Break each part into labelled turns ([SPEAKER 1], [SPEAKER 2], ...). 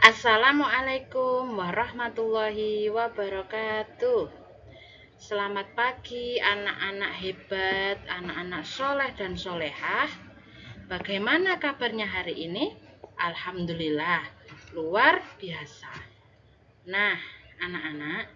[SPEAKER 1] Assalamualaikum warahmatullahi wabarakatuh. Selamat pagi anak-anak hebat, anak-anak soleh dan solehah. Bagaimana kabarnya hari ini? Alhamdulillah, luar biasa. Nah, anak-anak,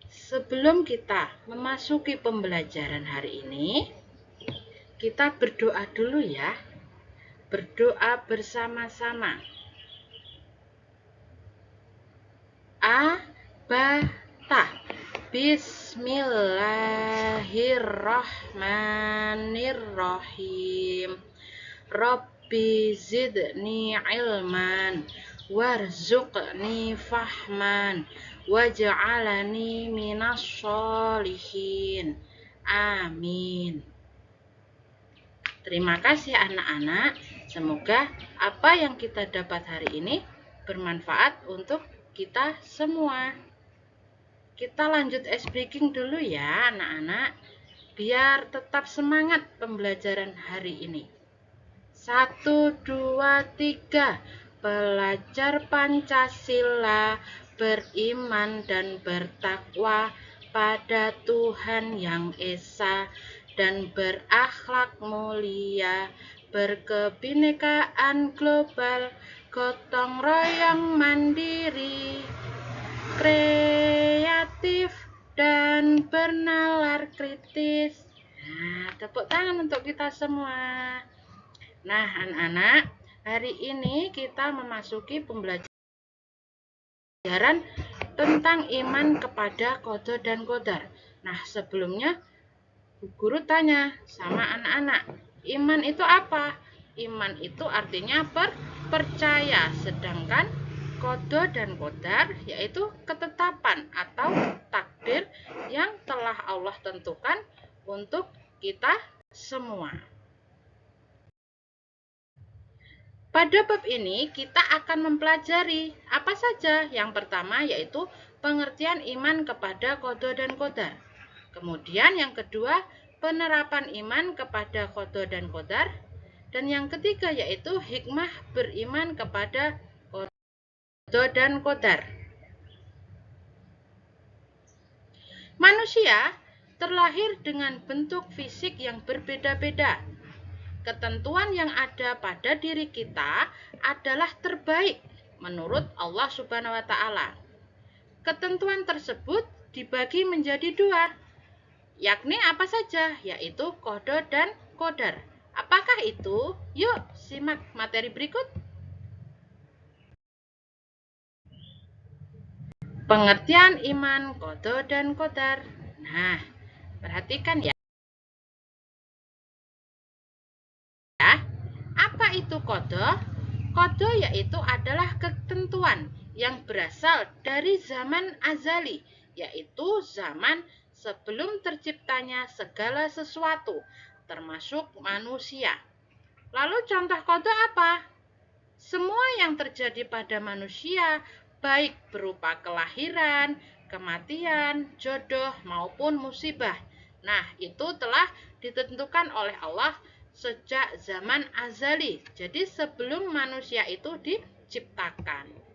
[SPEAKER 1] sebelum kita memasuki pembelajaran hari ini, kita berdoa dulu ya. Berdoa bersama-sama. A-ba-ta. Bismillahirrahmanirrahim. Rabbi zidni ilman warzuqni fahman waj'alani minas sholihin. Amin. Terima kasih anak-anak. Semoga apa yang kita dapat hari ini bermanfaat untuk kita semua. Kita lanjut speaking dulu ya anak-anak, biar tetap semangat pembelajaran hari ini. 1, 2, 3. Belajar Pancasila, beriman dan bertakwa pada Tuhan yang Esa dan berakhlak mulia, berkebinekaan global, gotong royong mandiri, kreatif dan bernalar kritis. Nah, tepuk tangan untuk kita semua. Nah, anak-anak, hari ini kita memasuki pembelajaran tentang iman kepada qada dan qadar. Nah, sebelumnya Bu Guru tanya sama anak-anak, iman itu apa? Iman itu artinya percaya, sedangkan qada dan qadar yaitu ketetapan atau takdir yang telah Allah tentukan untuk kita semua. Pada bab ini kita akan mempelajari apa saja. Yang pertama yaitu pengertian iman kepada qada dan qadar. Kemudian yang kedua, penerapan iman kepada qada dan qadar. Dan yang ketiga yaitu hikmah beriman kepada qada dan qadar. Manusia terlahir dengan bentuk fisik yang berbeda-beda. Ketentuan yang ada pada diri kita adalah terbaik menurut Allah Subhanahu wa Ta'ala. Ketentuan tersebut dibagi menjadi dua, yakni apa saja? Yaitu qada dan qadar. Apakah itu? Yuk simak materi berikut. Pengertian iman, qada dan qadar. Nah, perhatikan ya. Apa itu qada? Qada yaitu adalah ketentuan yang berasal dari zaman azali, yaitu zaman sebelum terciptanya segala sesuatu, termasuk manusia. Lalu contoh qada apa? Semua yang terjadi pada manusia, baik berupa kelahiran, kematian, jodoh, maupun musibah. Nah, itu telah ditentukan oleh Allah sejak zaman azali. Jadi sebelum manusia itu diciptakan.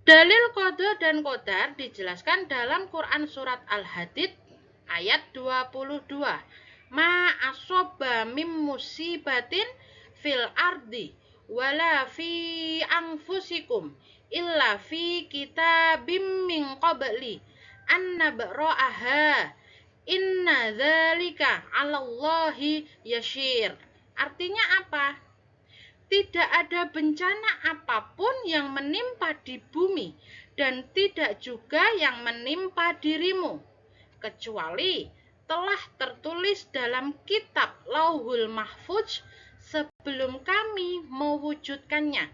[SPEAKER 1] Dalil qada dan qadar dijelaskan dalam Quran surat Al-Hadid ayat 22. Ma asoba mim musibatin fil ardi wala fi anfusikum illa fi kitabim min qabli an nabra'aha inna dzalika 'alallahi yashir. Artinya apa? Tidak ada bencana apapun yang menimpa di bumi dan tidak juga yang menimpa dirimu, kecuali telah tertulis dalam kitab Lauhul Mahfuz sebelum kami mewujudkannya.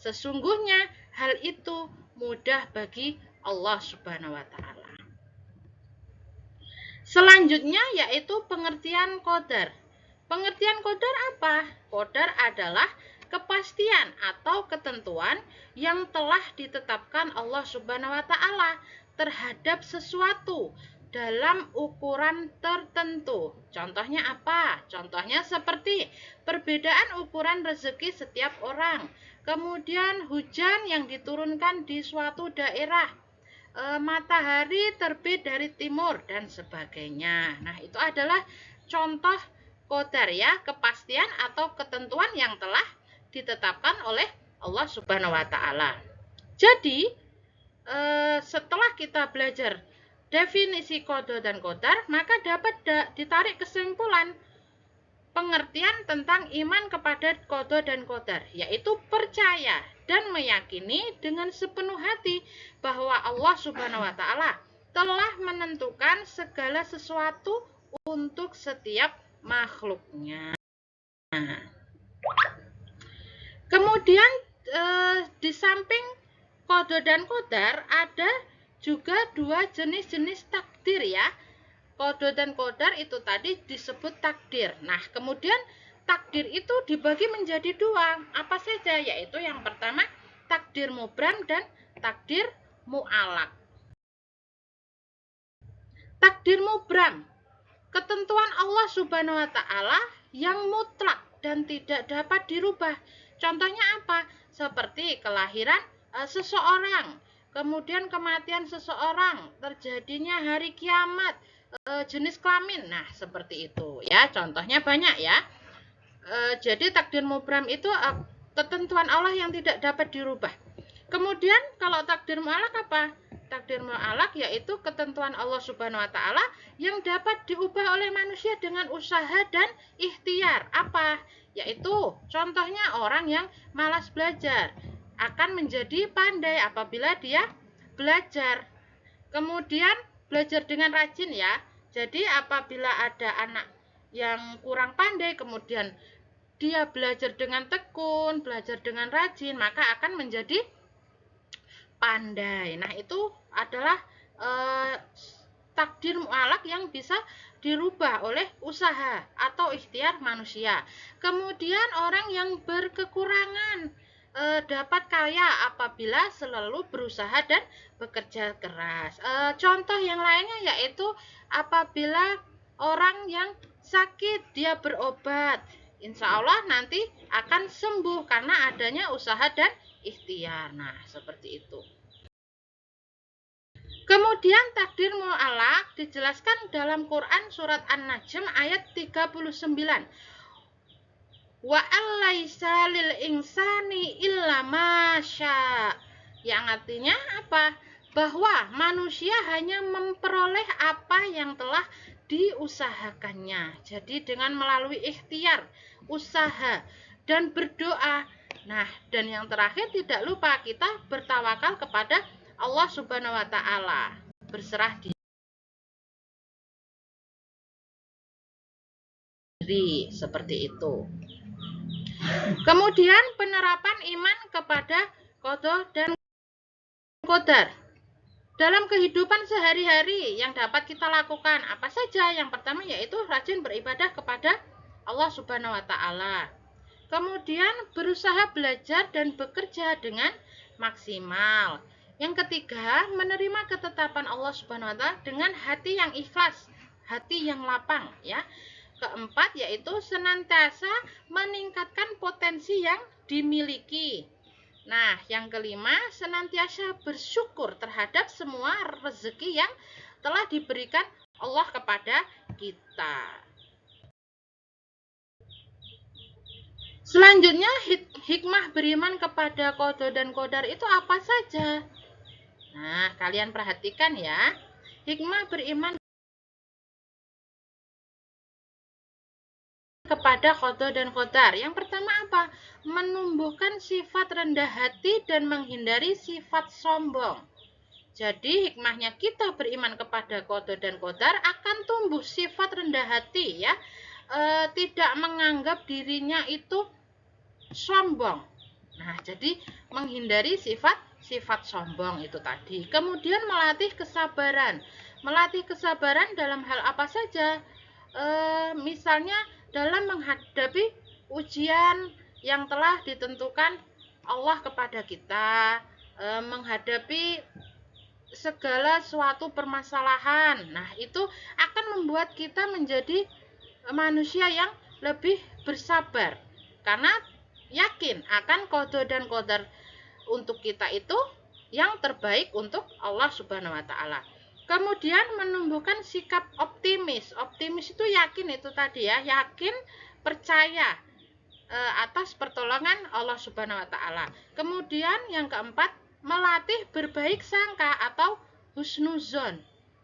[SPEAKER 1] Sesungguhnya hal itu mudah bagi Allah Subhanahu wa Ta'ala. Selanjutnya yaitu pengertian qadar. Pengertian qadar apa? Qadar adalah kepastian atau ketentuan yang telah ditetapkan Allah Subhanahu wa Ta'ala terhadap sesuatu, dalam ukuran tertentu. Contohnya apa? Contohnya seperti perbedaan ukuran rezeki setiap orang. Kemudian hujan yang diturunkan di suatu daerah, matahari terbit dari timur dan sebagainya. Nah, itu adalah contoh qadar ya, kepastian atau ketentuan yang telah ditetapkan oleh Allah Subhanahu wa taala. Jadi, setelah kita belajar definisi qada dan qadar, maka dapat ditarik kesimpulan pengertian tentang iman kepada qada dan qadar, yaitu percaya dan meyakini dengan sepenuh hati bahwa Allah Subhanahu wa taala telah menentukan segala sesuatu untuk setiap makhluknya. Kemudian di samping qada dan qadar ada juga dua jenis-jenis takdir ya. Qada dan qadar itu tadi disebut takdir. Nah, kemudian takdir itu dibagi menjadi dua. Apa saja? Yaitu yang pertama takdir mubram dan takdir mu'alaq. Takdir mubram, ketentuan Allah Subhanahu wa taala yang mutlak dan tidak dapat dirubah. Contohnya apa? Seperti kelahiran seseorang, kemudian kematian seseorang, terjadinya hari kiamat, jenis kelamin. Nah, seperti itu ya. Contohnya banyak ya. Jadi takdir mubram itu ketentuan Allah yang tidak dapat dirubah. Kemudian kalau takdir mu'alaq apa? Takdir mu'alaq yaitu ketentuan Allah Subhanahu wa taala yang dapat diubah oleh manusia dengan usaha dan ikhtiar. Apa? Yaitu contohnya orang yang malas belajar akan menjadi pandai apabila dia belajar. Kemudian belajar dengan rajin ya. Jadi apabila ada anak yang kurang pandai, kemudian dia belajar dengan tekun, belajar dengan rajin, maka akan menjadi pandai. Nah, itu adalah takdir mu'alaq yang bisa dirubah oleh usaha atau ikhtiar manusia. Kemudian orang yang berkekurangan dapat kaya apabila selalu berusaha dan bekerja keras. Contoh yang lainnya yaitu apabila orang yang sakit dia berobat, insya Allah nanti akan sembuh karena adanya usaha dan ikhtiar. Nah, seperti itu. Kemudian takdir mu'alaq dijelaskan dalam Quran surat An-Najm ayat 39. Wa allaisa lil insani illa masya. Yang artinya apa? Bahwa manusia hanya memperoleh apa yang telah diusahakannya. Jadi dengan melalui ikhtiar, usaha, dan berdoa. Nah, dan yang terakhir tidak lupa kita bertawakal kepada Allah Subhanahu wa taala. Berserah diri seperti itu. Kemudian penerapan iman kepada qada dan qadar dalam kehidupan sehari-hari yang dapat kita lakukan apa saja? Yang pertama yaitu rajin beribadah kepada Allah Subhanahu wa taala. Kemudian berusaha belajar dan bekerja dengan maksimal. Yang ketiga, menerima ketetapan Allah Subhanahu wa taala dengan hati yang ikhlas, hati yang lapang ya. Keempat yaitu senantiasa meningkatkan potensi yang dimiliki. Nah, yang kelima, senantiasa bersyukur terhadap semua rezeki yang telah diberikan Allah kepada kita. Selanjutnya, hikmah beriman kepada qada dan qadar itu apa saja? Nah, kalian perhatikan ya. Hikmah beriman kepada qada dan qadar. Yang pertama apa? Menumbuhkan sifat rendah hati dan menghindari sifat sombong. Jadi hikmahnya kita beriman kepada qada dan qadar akan tumbuh sifat rendah hati ya. Tidak menganggap dirinya itu sombong. Nah, jadi menghindari sifat sombong itu tadi. Kemudian melatih kesabaran. Melatih kesabaran dalam hal apa saja? Misalnya dalam menghadapi ujian yang telah ditentukan Allah kepada kita, menghadapi segala suatu permasalahan. Nah, itu akan membuat kita menjadi manusia yang lebih bersabar. Karena yakin akan qada dan qadar untuk kita itu yang terbaik untuk Allah Subhanahu wa taala. Kemudian menumbuhkan sikap optimis. Optimis itu yakin itu tadi ya, yakin, percaya atas pertolongan Allah Subhanahu wa taala. Kemudian yang keempat, melatih berbaik sangka atau husnuzon.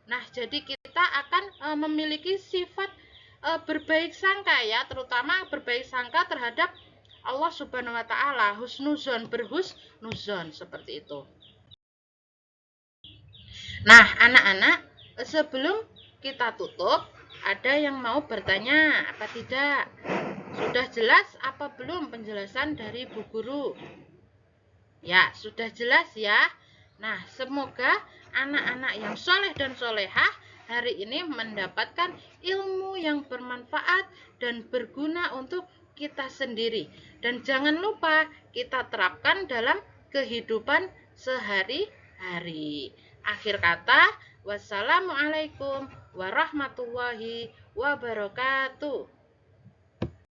[SPEAKER 1] Nah, jadi kita akan memiliki sifat berbaik sangka ya, terutama berbaik sangka terhadap Allah Subhanahu wa taala, husnuzon, berhusnuzon seperti itu. Nah, anak-anak, sebelum kita tutup, ada yang mau bertanya apa tidak? Sudah jelas apa belum penjelasan dari Bu Guru? Ya, sudah jelas ya. Nah, semoga anak-anak yang soleh dan solehah hari ini mendapatkan ilmu yang bermanfaat dan berguna untuk kita sendiri. Dan jangan lupa kita terapkan dalam kehidupan sehari-hari. Akhir kata, wassalamualaikum warahmatullahi wabarakatuh.